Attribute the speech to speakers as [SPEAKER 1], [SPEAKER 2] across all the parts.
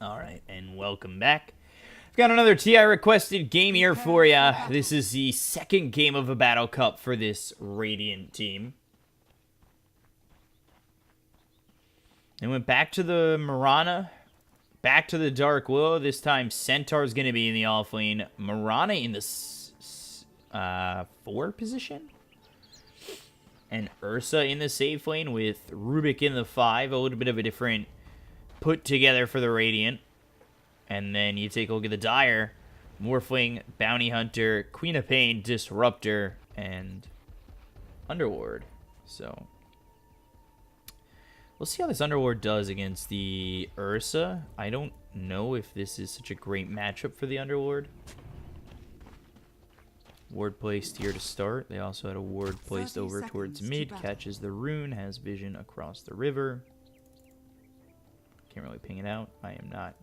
[SPEAKER 1] Alright, and welcome back. I've got another TI requested game here for ya. This is the second game of a Battle Cup for this Radiant team. They went back to the Mirana, back to the Dark Willow. This time Centaur's going to be in the offlane. Mirana in the 4 position. And Ursa in the safe lane with Rubik in the 5. A little bit of a different put together for the Radiant. And then you take a look at the Dire, Morphling, Bounty Hunter, Queen of Pain, Disruptor, and Underlord. So we'll see how this Underlord does against the Ursa. I don't know if this is such a great matchup for the Underlord. Ward placed here to start. They also had a ward placed over towards mid. Catches the rune, has vision across the river. Can't really ping it out. I am not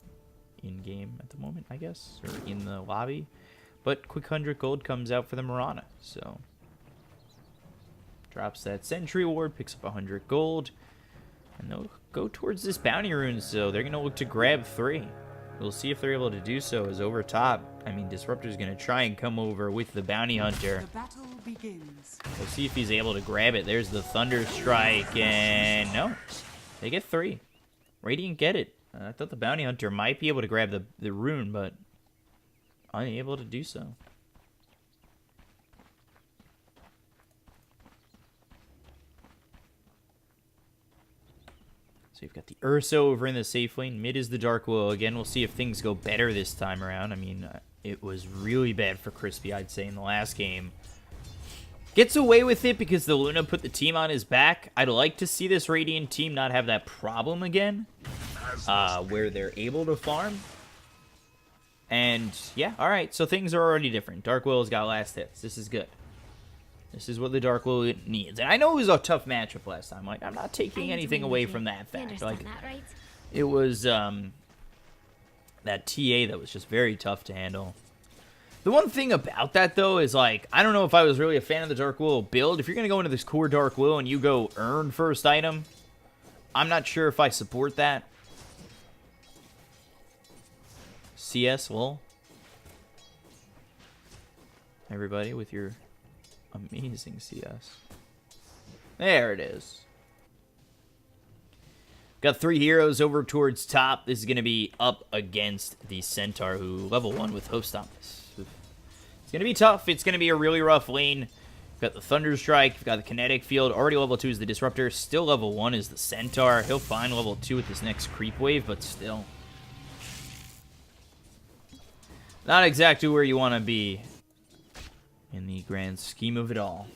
[SPEAKER 1] in-game at the moment, I guess, or in the lobby. But quick 100 gold comes out for the Mirana, so drops that sentry ward, picks up 100 gold, and they'll go towards this bounty rune, so they're going to look to grab 3. We'll see if they're able to do so, as over top, I mean, Disruptor's going to try and come over with the bounty hunter.
[SPEAKER 2] The battle begins.
[SPEAKER 1] We'll see if he's able to grab it. There's the Thunder Strike, and no, they get 3. Radiant get it. I thought the bounty hunter might be able to grab the rune, but unable to do so. So you've got the Ursa over in the safe lane. Mid is the Dark Willow. Again, we'll see if things go better this time around. I mean, it was really bad for Crispy, I'd say, in the last game. Gets away with it because the Luna put the team on his back. I'd like to see this Radiant team not have that problem again, where they're able to farm. And, yeah, alright, so things are already different. Dark Willow's got last hits. This is good. This is what the Dark Willow needs. And I know it was a tough matchup last time. Like, I'm not taking anything away from that fact. Like, it was, that TA that was just very tough to handle. The one thing about that, though, is, like, I don't know if I was really a fan of the Dark Willow build. If you're going to go into this core Dark Willow and you go earn first item, I'm not sure if I support that. CS, lol. Everybody with your amazing CS. There it is. Got 3 heroes over towards top. This is going to be up against the Centaur, who level 1 with Host Stomp. It's going to be tough. It's going to be a really rough lane. You've got the Thunder Strike. You've got the Kinetic Field. Already level 2 is the Disruptor. Still level 1 is the Centaur. He'll find level 2 with this next creep wave, but still. Not exactly where you want to be in the grand scheme of it all.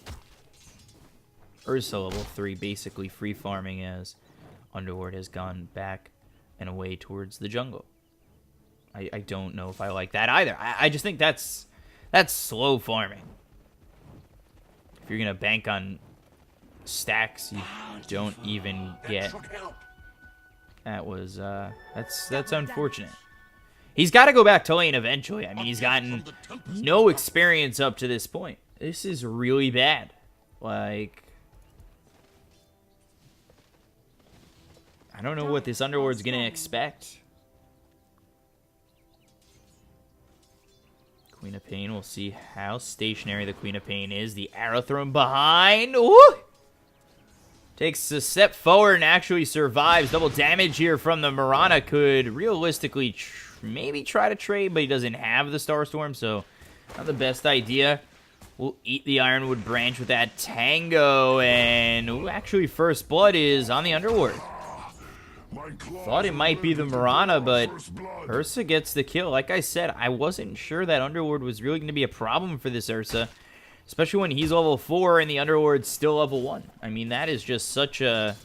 [SPEAKER 1] Ursa level 3, basically free farming as Underlord has gone back and away towards the jungle. I don't know if I like that either. I just think that's slow farming. If you're gonna bank on stacks, you don't even get. That was that's unfortunate. He's got to go back to lane eventually. I mean, he's gotten no experience up to this point. This is really bad. Like, I don't know what this Underlord's gonna expect. Queen of Pain, we'll see how stationary the Queen of Pain is. The arrow thrown behind. Ooh! Takes a step forward and actually survives. Double damage here from the Mirana. Could realistically maybe try to trade, but he doesn't have the Starstorm, so not the best idea. We'll eat the Ironwood Branch with that Tango, and ooh, actually First Blood is on the Underlord. Thought it might be the Mirana, but Ursa gets the kill. Like I said, I wasn't sure that Underlord was really going to be a problem for this Ursa, especially when he's level 4 and the Underlord's still level 1. I mean, that is just such a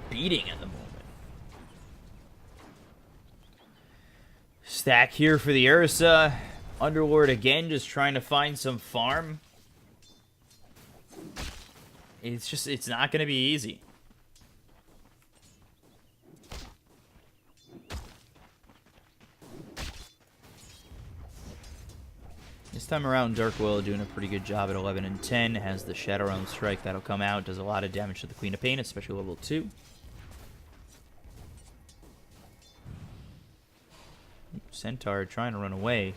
[SPEAKER 1] beating at the moment. Stack here for the Ursa. Underlord again, just trying to find some farm. It's not going to be easy. This time around, Dark Willow doing a pretty good job at 11 and 10. Has the Shadow Realm Strike that'll come out. Does a lot of damage to the Queen of Pain, especially level 2. Centaur trying to run away.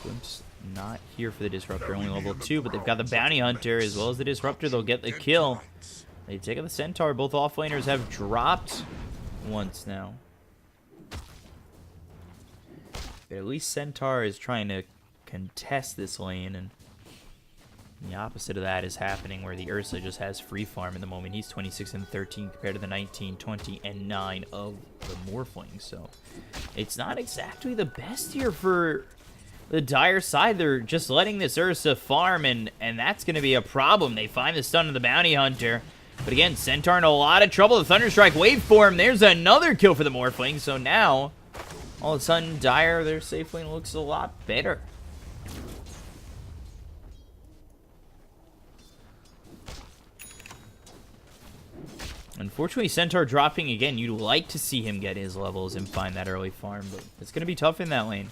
[SPEAKER 1] Glimpse not here for the Disruptor, only level 2, but they've got the Bounty Hunter as well as the Disruptor. They'll get the kill. They take out the Centaur. Both offlaners have dropped once now. But at least Centaur is trying to contest this lane, and the opposite of that is happening where the Ursa just has free farm at the moment. He's 26 and 13 compared to the 19, 20, and 9 of the Morphling. So it's not exactly the best here for the Dire side. They're just letting this Ursa farm, and that's going to be a problem. They find the stun of the Bounty Hunter. But again, Centaur in a lot of trouble. The Thunderstrike waveform. There's another kill for the Morphling. So now, all of a sudden, Dire, their safe lane looks a lot better. Unfortunately, Centaur dropping again. You'd like to see him get his levels and find that early farm, but it's going to be tough in that lane.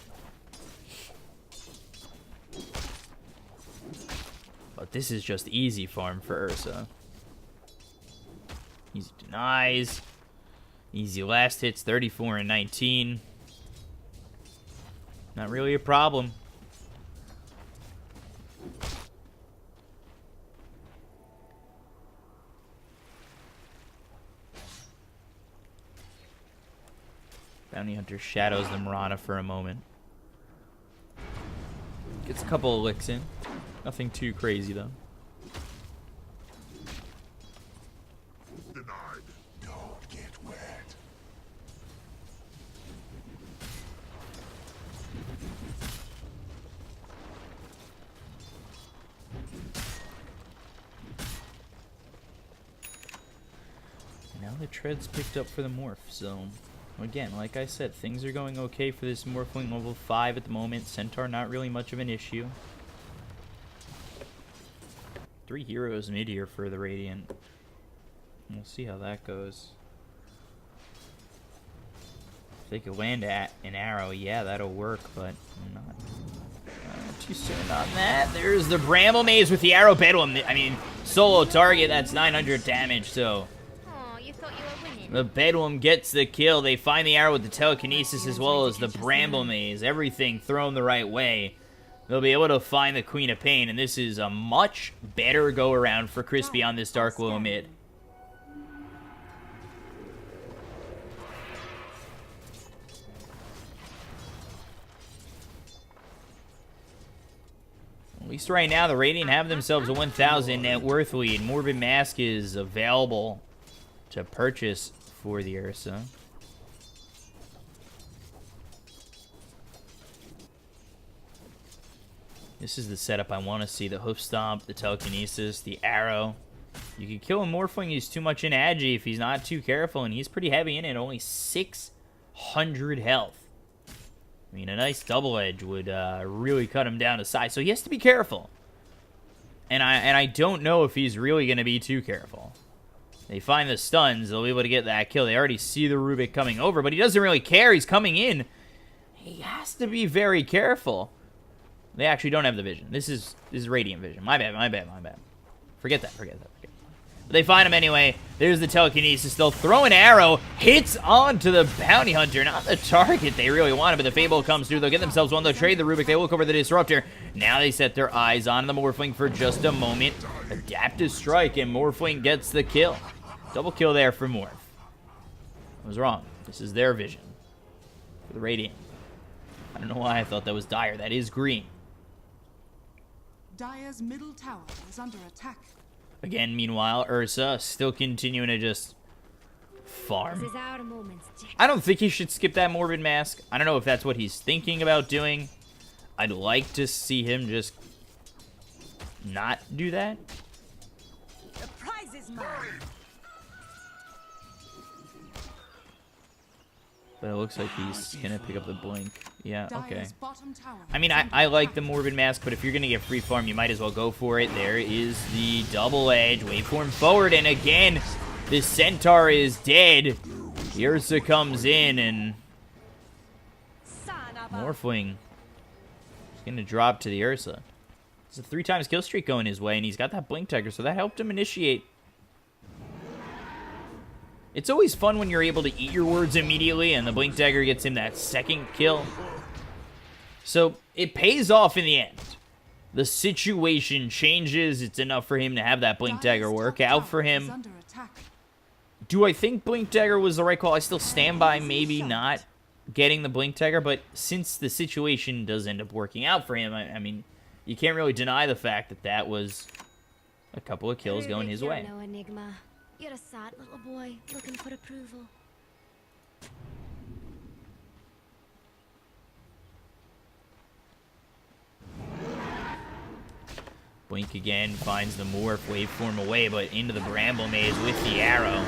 [SPEAKER 1] But this is just easy farm for Ursa. Easy denies. Easy last hits, 34 and 19. Not really a problem. Bounty Hunter shadows the Mirana for a moment. Gets a couple of licks in. Nothing too crazy, though.
[SPEAKER 2] Denied. Don't get wet.
[SPEAKER 1] Now the tread's picked up for the Morph, so again, like I said, things are going okay for this Morphling level 5 at the moment. Centaur not really much of an issue. 3 heroes mid here for the Radiant. We'll see how that goes. If they could land at an arrow, yeah, that'll work, but not too soon on that. There's the Bramble Maze with the arrow Bedlam. I mean, solo target, that's 900 damage, so the Bedlam gets the kill. They find the arrow with the telekinesis as well as the Bramble Maze. Everything thrown the right way. They'll be able to find the Queen of Pain, and this is a much better go-around for Crispy on this Dark Willow mid. At least right now, the Radiant have themselves a 1,000 net worth lead. Morbid Mask is available to purchase for the Ursa. This is the setup I want to see. The Hoof Stomp, the Telekinesis, the Arrow. You can kill a Morphling. He's too much in Agi if he's not too careful, and he's pretty heavy in it. Only 600 health. I mean, a nice double edge would really cut him down to size. So he has to be careful. And I don't know if he's really going to be too careful. They find the stuns. They'll be able to get that kill. They already see the Rubik coming over, but he doesn't really care. He's coming in. He has to be very careful. They actually don't have the vision. This is Radiant vision. My bad. Forget that. But they find him anyway. There's the telekinesis. They'll throw an arrow. Hits onto the Bounty Hunter. Not the target they really wanted, but the Fable comes through. They'll get themselves one. They'll trade the Rubik. They look over the Disruptor. Now they set their eyes on the Morphling for just a moment. Adaptive Strike, and Morphling gets the kill. Double kill there for Morph. I was wrong. This is their vision for the Radiant. I don't know why I thought that was Dire. That is green.
[SPEAKER 3] Dire's middle tower is under attack.
[SPEAKER 1] Again, meanwhile, Ursa still continuing to just farm. I don't think he should skip that Morbid Mask. I don't know if that's what he's thinking about doing. I'd like to see him just not do that.
[SPEAKER 3] The prize is mine.
[SPEAKER 1] But it looks like he's going to pick up the Blink. Yeah, okay.
[SPEAKER 3] Dire's bottom tower
[SPEAKER 1] I mean, I like the Morbid Mask, but if you're going to get free farm, you might as well go for it. There is the double edge. Waveform forward, and again, the Centaur is dead. The Ursa comes in, and Morphling is going to drop to the Ursa. It's a 3 times kill streak going his way, and he's got that Blink Tiger, so that helped him initiate. It's always fun when you're able to eat your words immediately, and the Blink Dagger gets him that second kill. So, it pays off in the end. The situation changes. It's enough for him to have that Blink Dagger work out for him. Do I think Blink Dagger was the right call? I still stand by maybe not getting the Blink Dagger, but since the situation does end up working out for him, I mean, you can't really deny the fact that that was a couple of kills going his way.
[SPEAKER 4] No enigma. You're a sad little boy looking for approval.
[SPEAKER 1] Blink again, finds the morph waveform away, but into the bramble maze with the arrow.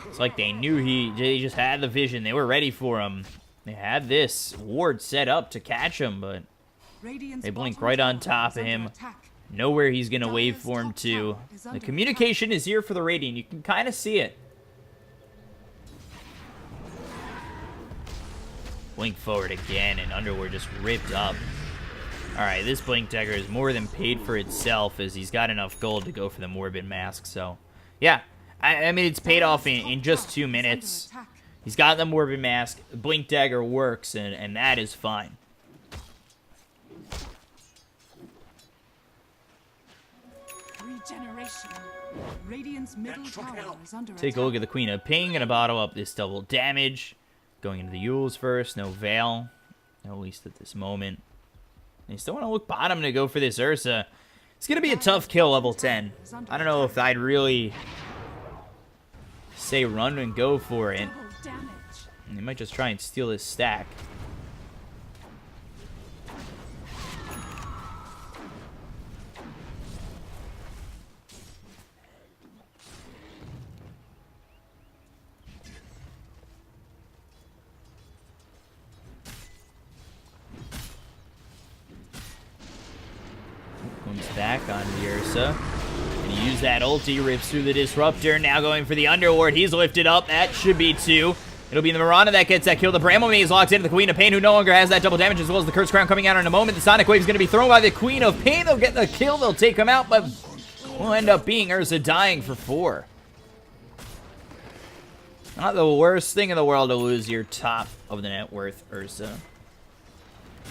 [SPEAKER 1] It's like they knew they just had the vision. They were ready for him. They had this ward set up to catch him, but they blink right on top of him. Know where he's going to waveform to. The communication is here for the Radiant. You can kind of see it. Blink forward again, and Underworld just ripped up. Alright, this Blink Dagger is more than paid for itself, as he's got enough gold to go for the Morbid Mask. So, yeah. I mean, it's paid off in just 2 minutes. He's got the Morbid Mask. Blink Dagger works, and that is fine.
[SPEAKER 3] Regeneration. Radiant's middle tower is under
[SPEAKER 1] Take a look at the Queen of Ping. Gonna bottle up this double damage. Going into the Yules first. No Veil. At least at this moment. And you still want to look bottom to go for this Ursa. It's gonna be a tough kill level 10. I don't know if I'd really say run and go for it. And they might just try and steal this stack. Comes back on the Ursa. And he used that ulti, rips through the Disruptor. Now going for the Underward. He's lifted up. That should be 2. It'll be the Mirana that gets that kill. The Bramble Maze locks into the Queen of Pain, who no longer has that double damage, as well as the Curse Crown coming out in a moment. The Sonic Wave is going to be thrown by the Queen of Pain. They'll get the kill. They'll take him out, but will end up being Ursa dying for 4. Not the worst thing in the world to lose your top of the net worth Ursa.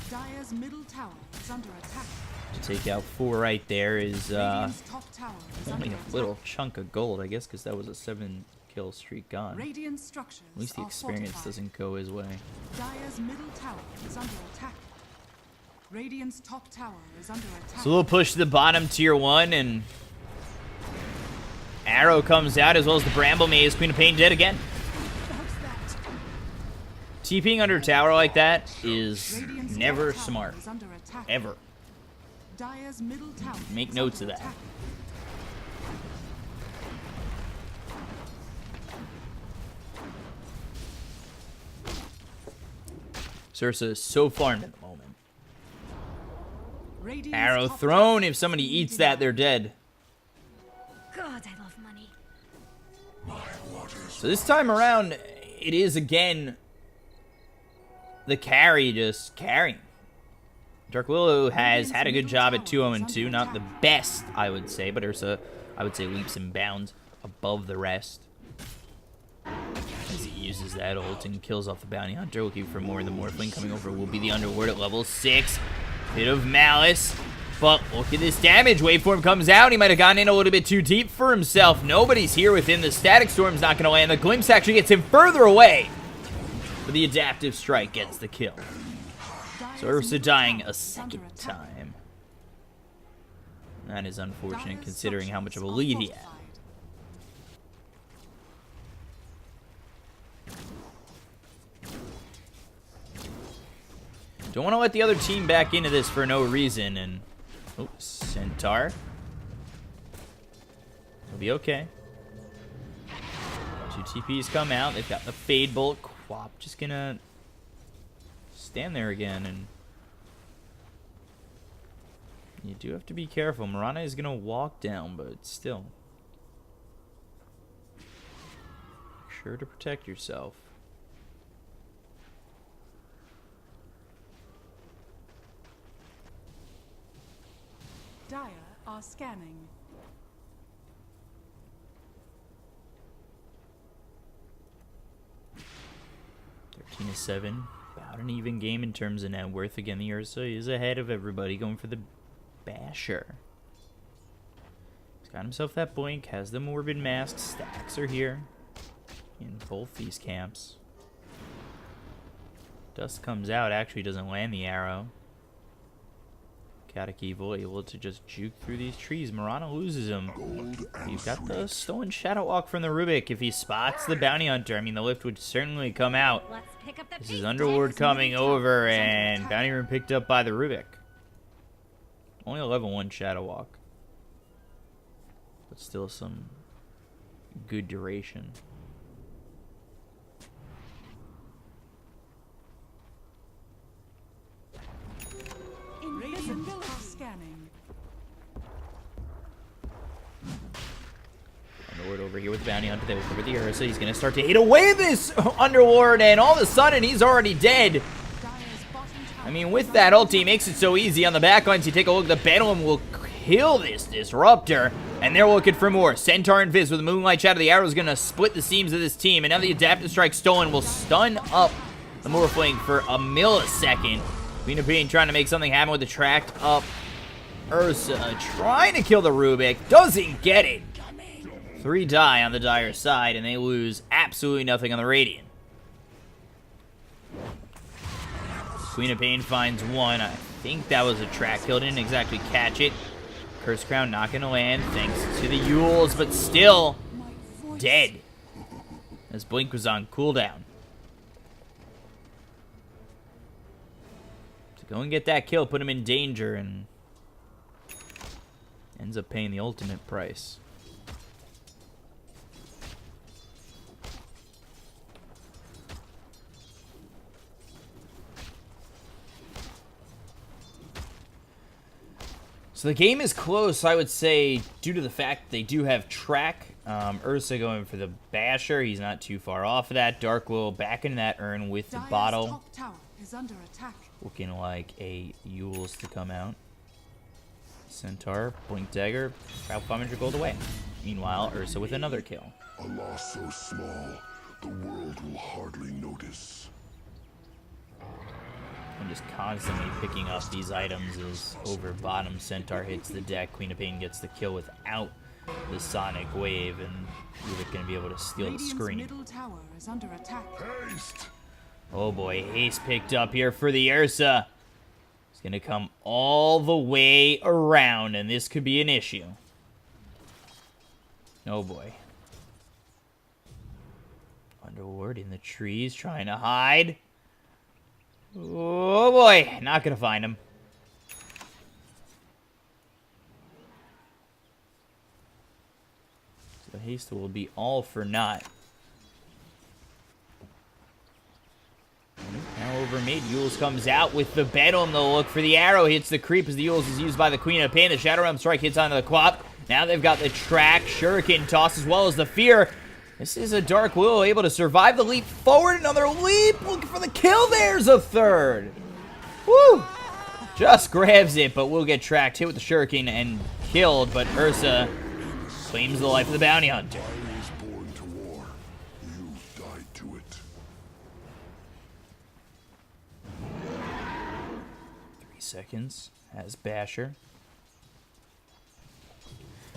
[SPEAKER 3] Dire's middle tower is under attack.
[SPEAKER 1] To take out 4 right there is
[SPEAKER 3] Radiant's top tower is
[SPEAKER 1] only
[SPEAKER 3] under
[SPEAKER 1] a little chunk of gold, I guess, because that was a 7-kill streak gone.
[SPEAKER 3] Radiant structures
[SPEAKER 1] At least the
[SPEAKER 3] are
[SPEAKER 1] experience
[SPEAKER 3] fortified.
[SPEAKER 1] doesn't go his way.
[SPEAKER 3] Dire's middle tower is under attack. Radiant's top tower is under attack.
[SPEAKER 1] So we'll push to the bottom tier 1, and Arrow comes out, as well as the Bramble Maze. Queen of Pain dead again. TPing under tower like that is
[SPEAKER 3] Radiant's
[SPEAKER 1] never
[SPEAKER 3] top tower
[SPEAKER 1] smart.
[SPEAKER 3] is under attack.
[SPEAKER 1] Ever.
[SPEAKER 3] Dire's middle tower
[SPEAKER 1] Make
[SPEAKER 3] is
[SPEAKER 1] notes
[SPEAKER 3] under
[SPEAKER 1] of that.
[SPEAKER 3] attack.
[SPEAKER 1] Ursa is so farmed at the moment.
[SPEAKER 3] Radiant's
[SPEAKER 1] Arrow
[SPEAKER 3] top
[SPEAKER 1] thrown.
[SPEAKER 3] tower
[SPEAKER 1] If somebody
[SPEAKER 3] is
[SPEAKER 1] eats
[SPEAKER 3] denied.
[SPEAKER 1] that, they're dead.
[SPEAKER 4] God, I love money.
[SPEAKER 1] So this time around, it is again the carry just carrying. Dark Willow has had a good job at 2-0-2. Not the best, I would say, but Ursa, I would say, leaps and bounds above the rest. As he uses that ult and kills off the bounty hunter. Looking for more. The Morphling coming over will be the Underward at level 6. Bit of Malice. But look at this damage. Waveform comes out. He might have gone in a little bit too deep for himself. Nobody's here with him. The Static Storm's not going to land. The Glimpse actually gets him further away. But the Adaptive Strike gets the kill. So Ursa dying a second time. That is unfortunate considering how much of a lead he had. Don't want to let the other team back into this for no reason. And oops, Centaur. It'll be okay. 2 TPs come out. They've got the Fade Bolt. Quap just gonna stand there again, and you do have to be careful. Mirana is gonna walk down, but still, make sure to protect yourself.
[SPEAKER 3] Dire are scanning.
[SPEAKER 1] 13-7. About an even game in terms of net worth. Again, the Ursa is ahead of everybody, going for the Basher. He's got himself that blink, has the Morbid Mask. Stacks are here in both these camps. Dust comes out, actually doesn't land the arrow. Chaotic Evil able to just juke through these trees. Marana loses him. You've got the stolen Shadow Walk from the Rubik. If he spots the Bounty Hunter, I mean, the lift would certainly come out.
[SPEAKER 4] Let's pick up the
[SPEAKER 1] This
[SPEAKER 4] pace.
[SPEAKER 1] is Underlord coming over, and Bounty Room picked up by the Rubik. Only a level 1 Shadow Walk. But still some good duration.
[SPEAKER 3] Radiant are scanning.
[SPEAKER 1] Underlord over here with the Bounty Hunter. They will cover the Ursa. He's going to start to hit away this Underlord, and all of a sudden he's already dead.
[SPEAKER 3] Dire's bottom tower.
[SPEAKER 1] I mean, with that ulti, makes it so easy on the backlines. You take a look, the Bedlam will kill this Disruptor, and they're looking for more. Centaur and Viz with the Moonlight Shadow. The arrow's going to split the seams of this team, and now the Adaptive Strike stolen will stun up the Morphling for a millisecond. Queen of Pain trying to make something happen with the tracked up Ursa, trying to kill the Rubik, doesn't get it. 3 die on the Dire side, and they lose absolutely nothing on the Radiant. Queen of Pain finds 1. I think that was a track kill. Didn't exactly catch it. Curse Crown not going to land thanks to the Yules, but still dead. As Blink was on cooldown. To go and get that kill, put him in danger, and ends up paying the ultimate price. So the game is close, I would say, due to the fact they do have track. Ursa going for the Basher. He's not too far off of that. Dark Will back in that urn with the
[SPEAKER 3] Dire's
[SPEAKER 1] bottle.
[SPEAKER 3] top tower is under attack.
[SPEAKER 1] Looking like a Yules to come out. Centaur, Blink Dagger, about 500 gold away. Meanwhile, Ursa with another kill.
[SPEAKER 2] A loss so small, the world will hardly notice.
[SPEAKER 1] I'm just constantly picking up these items as over bottom Centaur hits the deck. Queen of Pain gets the kill without the Sonic Wave, and Rubik going to be able to steal the
[SPEAKER 3] Radiant's
[SPEAKER 1] screen.
[SPEAKER 3] middle tower is under attack.
[SPEAKER 2] Haste!
[SPEAKER 1] Oh boy, haste picked up here for the Ursa. It's going to come all the way around, and this could be an issue. Oh boy. Underlord in the trees trying to hide. Oh boy, not going to find him. So haste will be all for naught. Now over mid, Yules comes out with the Bedlam. They'll look for the arrow. Hits the creep as the Yules is used by the Queen of Pain. The Shadow Realm Strike hits onto the Quap. Now they've got the track, Shuriken toss, as well as the Fear. This is a Dark Will able to survive the leap forward. Another leap. Looking for the kill. There's a third. Woo! Just grabs it, but will get tracked. Hit with the Shuriken and killed. But Ursa claims the life of the Bounty Hunter.
[SPEAKER 2] Fire is born to war. You died to it.
[SPEAKER 1] 3 seconds as Basher.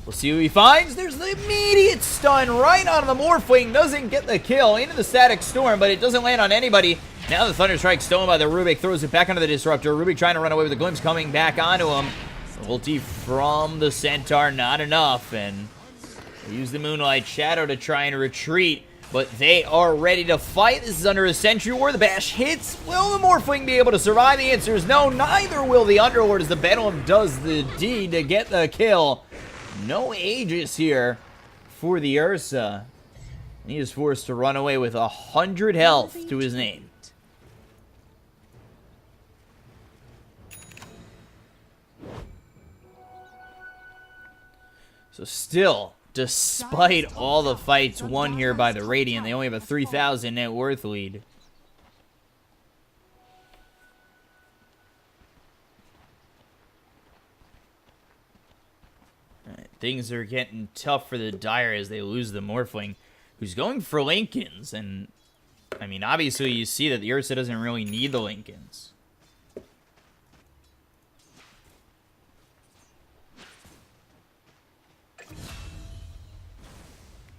[SPEAKER 1] We'll see who he finds. There's the immediate stun right on the Morphling. Doesn't get the kill into the Static Storm, but it doesn't land on anybody. Now the Thunder Strike stolen by the Rubik. Throws it back onto the Disruptor. Rubik trying to run away with the Glimpse coming back onto him. Ulti from the Centaur, not enough. And they use the Moonlight Shadow to try and retreat. But they are ready to fight. This is under a Sentry War. The Bash hits. Will the Morphling be able to survive? The answer is no. Neither will the Underlord as the Bedlam does the deed to get the kill. No Aegis here for the Ursa. He is forced to run away with 100 health to his name. So still, despite all the fights won here by the Radiant, they only have a 3,000 net worth lead. Things are getting tough for the Dire as they lose the Morphling, who's going for Lincolns, and I mean, obviously you see that the Ursa doesn't really need the Lincolns.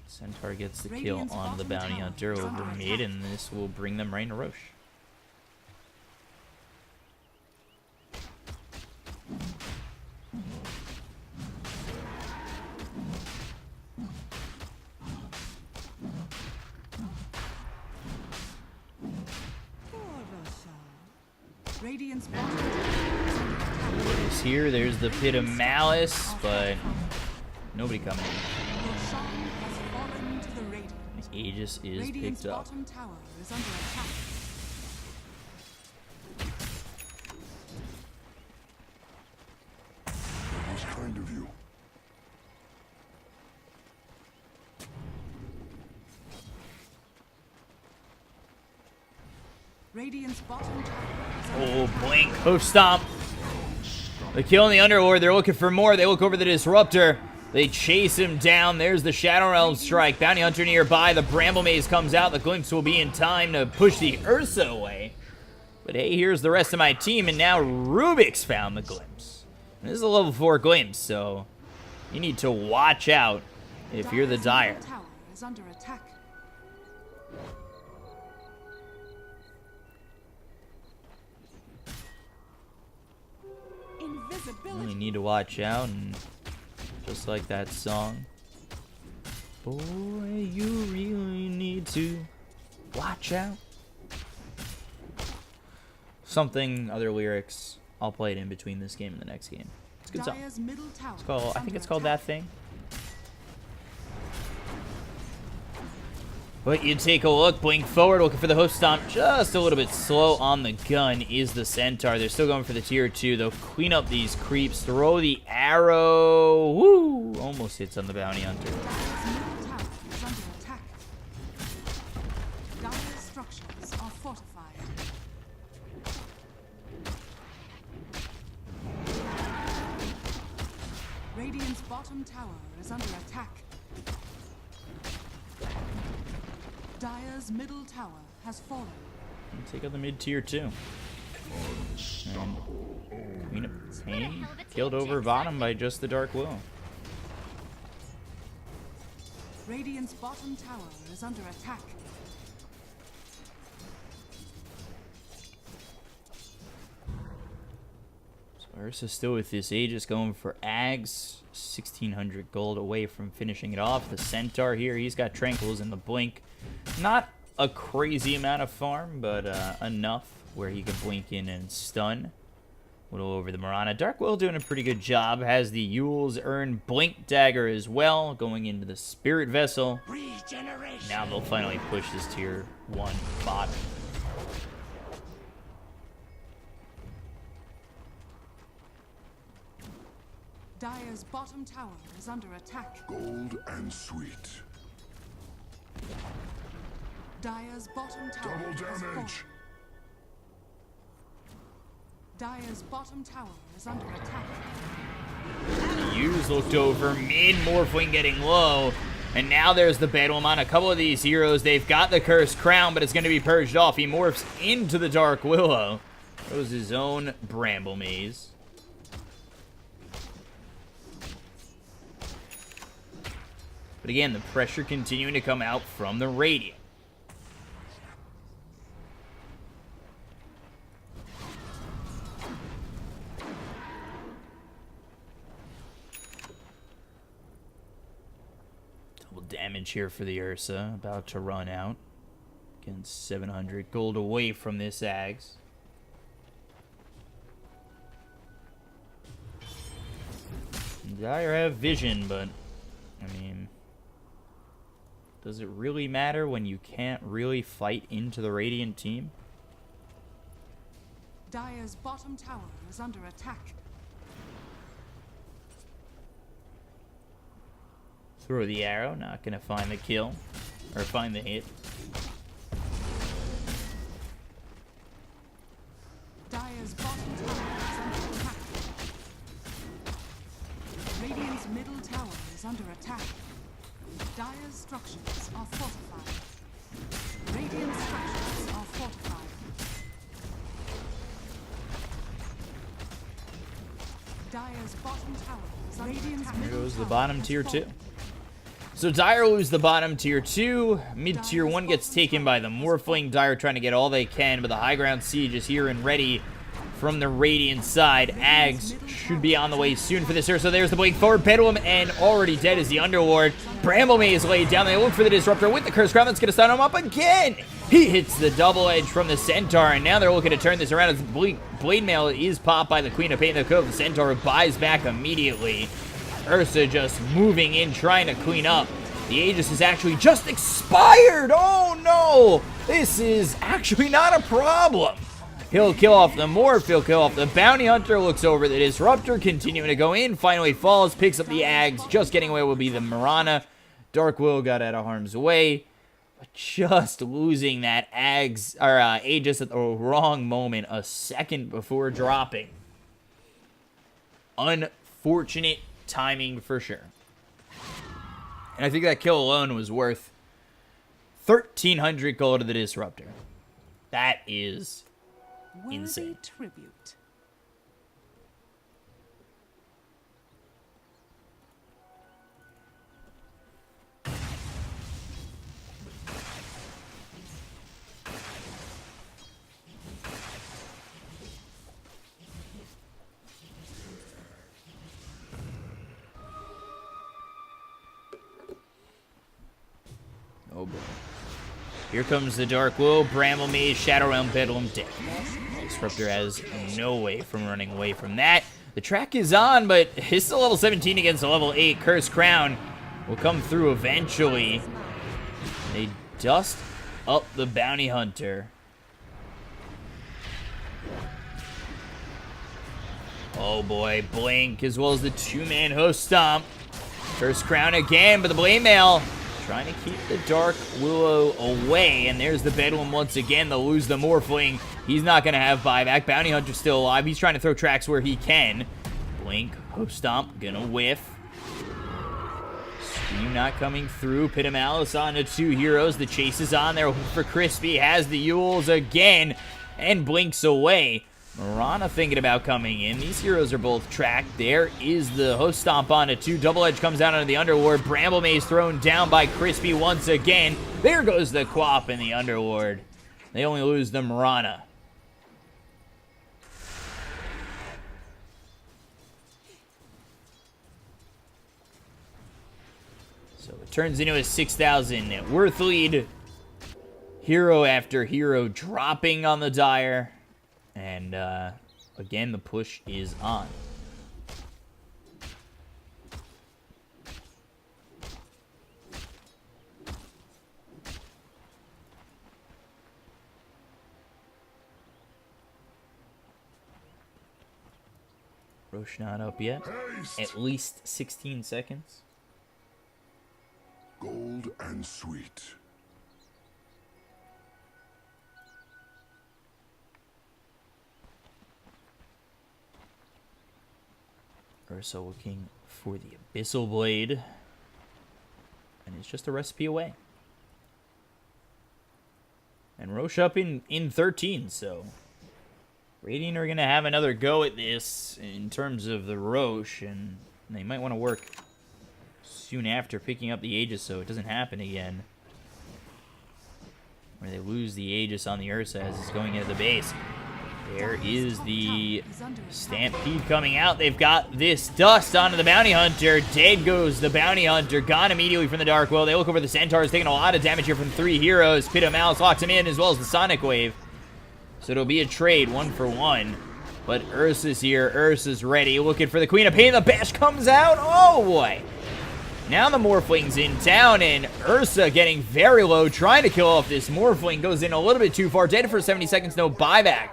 [SPEAKER 1] Centaur gets the kill on the bounty hunter over mid, and this will bring them right into Roche.
[SPEAKER 3] Radiant's bottom tower
[SPEAKER 1] Is here, there's the Pit of Malice, but nobody coming in.
[SPEAKER 3] has fallen to the Radiant.
[SPEAKER 1] Aegis is
[SPEAKER 3] Radiant's
[SPEAKER 1] picked up.
[SPEAKER 3] bottom tower is under attack.
[SPEAKER 2] That was kind of you.
[SPEAKER 3] Radiant's bottom tower is under
[SPEAKER 1] Oh, blink, hoof stomp. The kill in the Underlord, they're looking for more. They look over the Disruptor. They chase him down. There's the Shadow Realm strike. Bounty Hunter nearby. The Bramble Maze comes out. The Glimpse will be in time to push the Ursa away. But hey, here's the rest of my team, and now Rubik's found the Glimpse. And this is a level 4 Glimpse, so you need to watch out if you're the Dire.
[SPEAKER 3] middle tower is under attack.
[SPEAKER 1] You need to watch out, and just like that song, boy, you really need to watch out. Something, other lyrics. I'll play it in between this game and the next game. It's a good song.
[SPEAKER 3] Dire's middle tower
[SPEAKER 1] It's called,
[SPEAKER 3] is
[SPEAKER 1] I think
[SPEAKER 3] under
[SPEAKER 1] it's called
[SPEAKER 3] attack.
[SPEAKER 1] That Thing. But you take a look, blink forward, looking for the hoof stomp. Just a little bit slow on the gun is the Centaur. They're still going for the tier 2. They'll clean up these creeps, throw the arrow. Woo! Almost hits on the bounty hunter.
[SPEAKER 3] Dire's middle tower is under attack. Dire's structures are fortified. Radiant's bottom tower is under attack. Dire's middle tower has fallen.
[SPEAKER 1] Take out the mid tier 2. And Queen of Pain killed over bottom by just the Dark Will.
[SPEAKER 3] Radiant's bottom tower is under attack.
[SPEAKER 1] So Ursa's still with this Aegis going for Ags. 1,600 gold away from finishing it off. The Centaur here, he's got Tranquils in the blink. Not a crazy amount of farm, but enough where he can blink in and stun. A little over the Mirana. Dark Will doing a pretty good job. Has the Yules earn Blink Dagger as well, going into the Spirit Vessel. Now they'll finally push this tier 1 bottom.
[SPEAKER 3] Dire's bottom tower is under attack.
[SPEAKER 2] Gold and sweet.
[SPEAKER 3] Dire's bottom tower
[SPEAKER 2] Double
[SPEAKER 3] has fallen.
[SPEAKER 2] damage.
[SPEAKER 3] Dire's bottom tower is under attack.
[SPEAKER 1] Hughes looked over, mid Morphling getting low, and now there's the Bedlam on a couple of these heroes. They've got the Cursed Crown, but it's going to be purged off. He morphs into the Dark Willow. Throws his own Bramble Maze. But again, the pressure continuing to come out from the Radiant. Double damage here for the Ursa, about to run out. Against 700 gold away from this Ags. Dire have vision, but I mean, does it really matter when you can't really fight into the Radiant team?
[SPEAKER 3] Dire's bottom tower is under attack.
[SPEAKER 1] Throw the arrow, not gonna find the kill, or find the hit.
[SPEAKER 3] Dire's bottom tower is under attack. Radiant's middle tower is under attack. Dire's structures are fortified. Radiant structures are fortified. Dire's bottom tower is under attack.
[SPEAKER 1] There goes the bottom tier 2. So Dire lose the bottom tier 2. Mid tier 1 gets taken by the Morphling. Dire trying to get all they can, but the high ground siege is here and ready from the Radiant side. Ags should be on the way soon for this Ursa. There's the blink forward. Bedlam, and already dead is the Underlord. Bramble Maze laid down. They look for the Disruptor with the Curse Crown. That's going to stun him up again. He hits the double edge from the Centaur, and now they're looking to turn this around as Blade Mail is popped by the Queen of Pain. The Cove. The Centaur buys back immediately. Ursa just moving in, trying to clean up. The Aegis is actually just expired. Oh no! This is actually not a problem. He'll kill off the Morph, he'll kill off the Bounty Hunter, looks over the Disruptor, continuing to go in, finally falls, picks up the Ags, just getting away will be the Mirana. Dark Will got out of harm's way, but just losing that Aegis at the wrong moment, a second before dropping. Unfortunate timing for sure. And I think that kill alone was worth 1,300 gold to the Disruptor. That is insane.
[SPEAKER 3] Worthy tribute.
[SPEAKER 1] Oh boy. Here comes the Dark Will, Bramble Maze, Shadow Realm, Bedlam, dead. Disruptor has no way from running away from that. The track is on, but it's still level 17 against a level 8. Curse Crown will come through eventually. They dust up the Bounty Hunter. Oh boy, Blink as well as the two-man Hoof Stomp. Curse Crown again, but the Blade Mail trying to keep the Dark Willow away. And there's the Bedlam once again. They'll lose the Morphling. He's not going to have buyback. Bounty Hunter's still alive. He's trying to throw tracks where he can. Blink, Hoof Stomp, gonna whiff. Scream not coming through. Pit of Malice on the two heroes. The chase is on there for Crispy. Has the Yules again and blinks away. Mirana thinking about coming in. These heroes are both tracked. There is the Hoof Stomp on it too. Double Edge comes out onto the Underlord. Bramble Maze thrown down by Crispy once again. There goes the Quap and the Underlord. They only lose the Mirana. So it turns into a 6,000 net worth lead. Hero after hero dropping on the Dire. And, again, the push is on. Roche not up yet.
[SPEAKER 2] Haste.
[SPEAKER 1] At least 16 seconds.
[SPEAKER 2] Gold and sweet.
[SPEAKER 1] Ursa looking for the Abyssal Blade. And it's just a recipe away. And Roche up in 13, so Radiant are going to have another go at this in terms of the Roche, and they might want to work soon after picking up the Aegis so it doesn't happen again. Where they lose the Aegis on the Ursa as it's going into the base. There is the Stampede coming out. They've got this dust onto the Bounty Hunter. Dead goes the Bounty Hunter. Gone immediately from the Dark Will. They look over the Centaurs, taking a lot of damage here from three heroes. Pit of Malice locks him in as well as the Sonic Wave. So it'll be a trade, 1-for-1. But Ursa's here. Ursa's ready. Looking for the Queen of Pain. The Bash comes out. Oh, boy. Now the Morphling's in town, and Ursa getting very low, trying to kill off this Morphling. Goes in a little bit too far. Dead for 70 seconds, no buyback.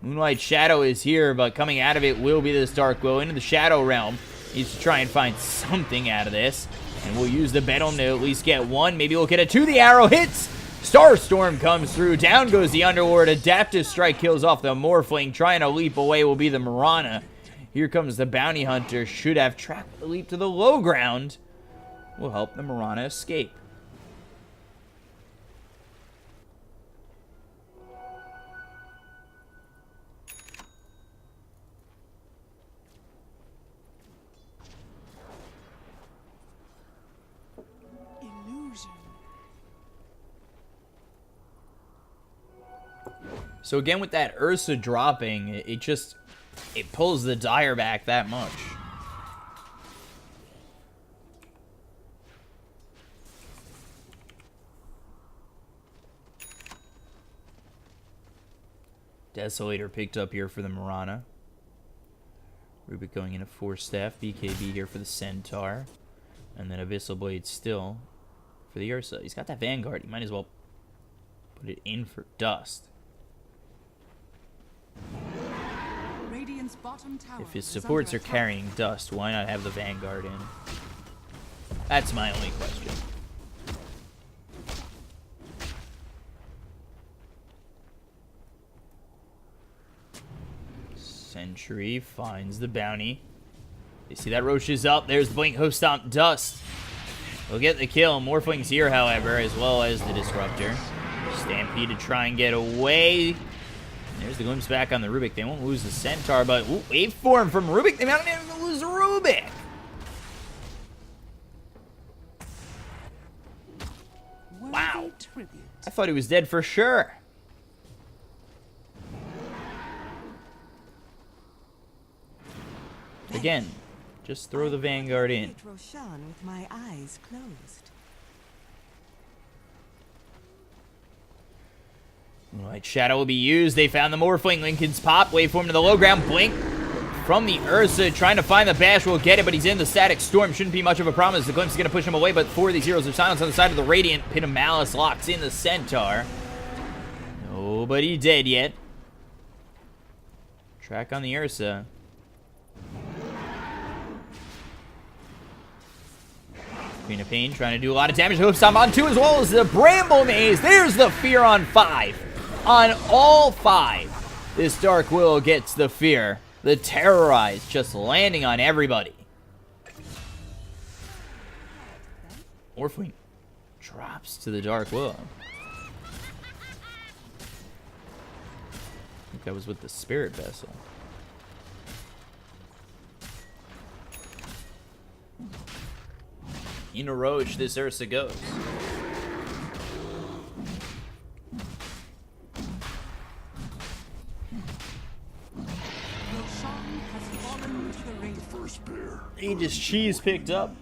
[SPEAKER 1] Moonlight Shadow is here, but coming out of it will be this Dark Will into the Shadow Realm. Needs to try and find something out of this. And we'll use the Bedlam to at least get one. Maybe we'll get a two. The arrow hits. Starstorm comes through. Down goes the Underlord. Adaptive Strike kills off the Morphling. Trying to leap away will be the Mirana. Here comes the Bounty Hunter. Should have tracked the leap to the low ground. Will help the Mirana escape. So again, with that Ursa dropping, it pulls the Dire back that much. Desolator picked up here for the Mirana. Rubik going into Force Staff. BKB here for the Centaur. And then Abyssal Blade still for the Ursa. He's got that Vanguard. He might as well put it in for Dust.
[SPEAKER 3] Radiant's bottom tower
[SPEAKER 1] If his
[SPEAKER 3] is
[SPEAKER 1] supports are
[SPEAKER 3] under attack.
[SPEAKER 1] carrying Dust, why not have the Vanguard in? That's my only question. Sentry finds the bounty. They see that Roche is up. There's the Blink Hoof Stomp. Dust will get the kill. Morphling's here, however, as well as the Disruptor. Stampede to try and get away. There's the glimpse back on the Rubik. They won't lose the Centaur, but wave form from Rubik. They might not even lose Rubik. Wow.
[SPEAKER 3] Worthy tribute.
[SPEAKER 1] I thought he was dead for sure. Again, just throw the Vanguard in.
[SPEAKER 5] Hit Roshan with my eyes closed.
[SPEAKER 1] Right, Shadow will be used. They found the Morphling. Lincoln's pop. Waveform to the low ground. Blink from the Ursa. Trying to find the Bash. Will get it, but he's in the Static Storm. Shouldn't be much of a problem as the Glimpse is going to push him away, but 4 of these heroes of silence on the side of the Radiant. Pit of Malice locks in the Centaur. Nobody dead yet. Track on the Ursa. Queen of Pain trying to do a lot of damage. Hoof Stomp on 2 as well as the Bramble Maze. There's the Fear on 5. On all 5, this Dark Willow gets the Fear. The Terrorize just landing on everybody. Morphling drops to the Dark Willow. I think that was with the Spirit Vessel. In a Roche, this Ursa goes.
[SPEAKER 3] Roshan has fallen to the Radiant.
[SPEAKER 2] First bear.
[SPEAKER 1] Aegis Cheese picked up.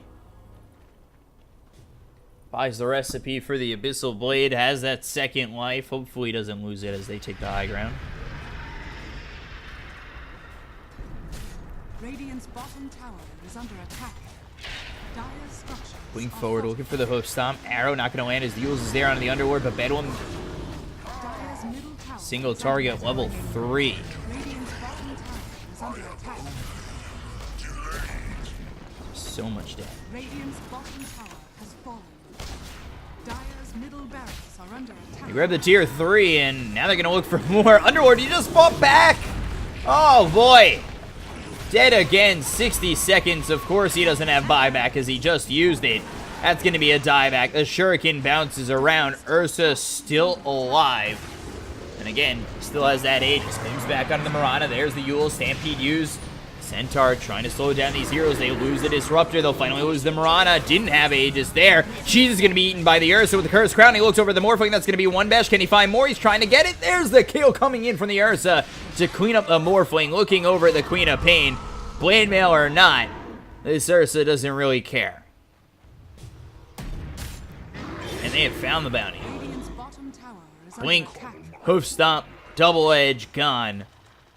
[SPEAKER 1] Buys the recipe for the Abyssal Blade. Has that second life. Hopefully doesn't lose it as they take the high ground.
[SPEAKER 3] Radiant's bottom tower is under attack. Dire structures
[SPEAKER 1] Going
[SPEAKER 3] are
[SPEAKER 1] forward, looking for the Hoof Stomp. Arrow not going to land as the Yules is there on the Underworld, but Bedouin
[SPEAKER 3] Dire's middle tower
[SPEAKER 1] single
[SPEAKER 3] is
[SPEAKER 1] target
[SPEAKER 3] under
[SPEAKER 1] level
[SPEAKER 3] attack.
[SPEAKER 1] 3.
[SPEAKER 3] Radiant's bottom tower is under attack.
[SPEAKER 1] So much damage.
[SPEAKER 3] Radiant's bottom tower has fallen. Dire's middle barracks are under attack.
[SPEAKER 1] They grab the tier 3, and now they're going to look for more. Underworld, he just fought back! Oh, boy! Dead again, 60 seconds. Of course he doesn't have buyback because he just used it. That's going to be a dieback. The Shuriken bounces around. Ursa still alive. And again, still has that Aegis. Comes back onto the Mirana. There's the Yule. Stampede used. Centaur trying to slow down these heroes. They lose the Disruptor. They'll finally lose the Mirana. Didn't have Aegis there. Cheese is going to be eaten by the Ursa with the Cursed Crown. He looks over the Morphling. That's going to be one bash. Can he find more? He's trying to get it. There's the kill coming in from the Ursa to clean up the Morphling. Looking over at the Queen of Pain. Blade Mail or not, this Ursa doesn't really care. And they have found the bounty.
[SPEAKER 3] Radiant's bottom tower is
[SPEAKER 1] Blink,
[SPEAKER 3] under attack.
[SPEAKER 1] Hoof Stomp, Double Edge, gone.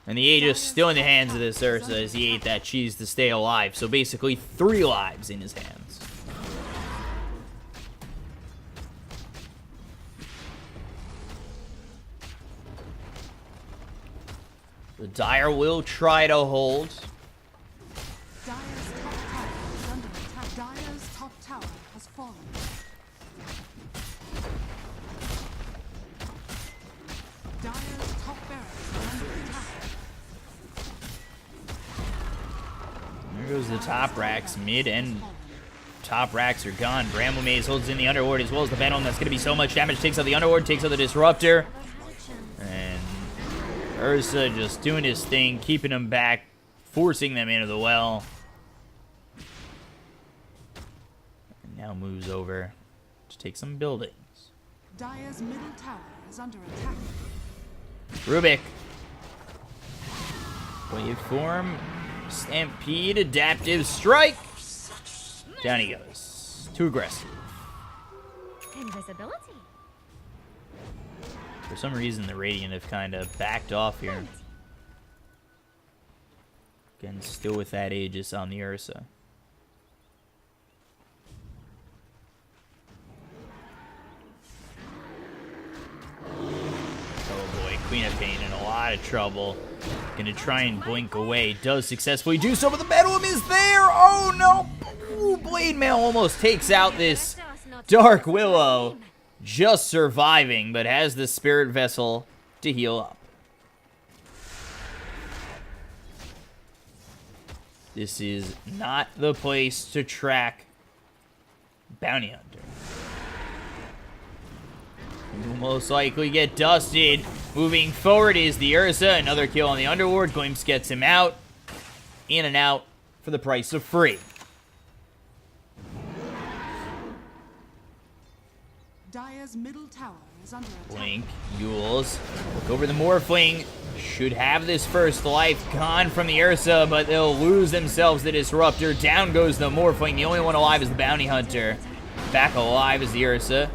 [SPEAKER 1] And the Aegis still in the hands of this Ursa as he ate that cheese to stay alive. So basically 3 lives in his hands. The Dire will try to hold.
[SPEAKER 3] Dire's top tower is under attack. Dire's top tower has fallen. Dire's top barracks are under attack.
[SPEAKER 1] There goes the top racks. Mid and top racks are gone. Bramble Maze holds in the Underlord as well as the Venom. That's going to be so much damage. Takes out the Underlord, takes out the Disruptor. And Ursa just doing his thing, keeping them back, forcing them into the well. And now moves over to take some buildings.
[SPEAKER 3] Dire's middle tower is under attack.
[SPEAKER 1] Rubik. Waveform. Stampede. Adaptive strike. Down he goes. Too aggressive.
[SPEAKER 4] Invisibility.
[SPEAKER 1] For some reason, the Radiant have kind of backed off here. Again, still with that Aegis on the Ursa. Oh boy, Queen of Pain in a lot of trouble. Gonna try and blink away. Does successfully do so, but the Bedlam is there! Oh no! Ooh, Blade Mail almost takes out this Dark Willow. Just surviving, but has the Spirit Vessel to heal up. This is not the place to track Bounty Hunter. You'll most likely get dusted. Moving forward is the Ursa. Another kill on the Underlord. Glimpse gets him out. In and out for the price of free.
[SPEAKER 3] Dire's middle tower is under attack.
[SPEAKER 1] Blink, Yules, look over the Morphling. Should have this first life gone from the Ursa, but they'll lose themselves the Disruptor. Down goes the Morphling. The only one alive is the Bounty Hunter. Back alive is the Ursa.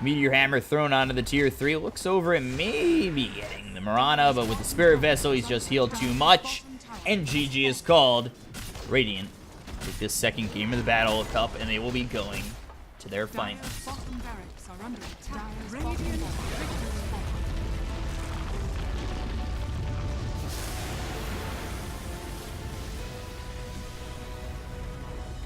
[SPEAKER 1] Meteor Hammer thrown onto the tier 3. Looks over and maybe getting the Mirana, but with the Spirit Vessel, he's just healed too much. And GG is called. Radiant take this second game of the Battle Cup, and they will be going to their finals.
[SPEAKER 3] Dire's bottom barracks are under attack.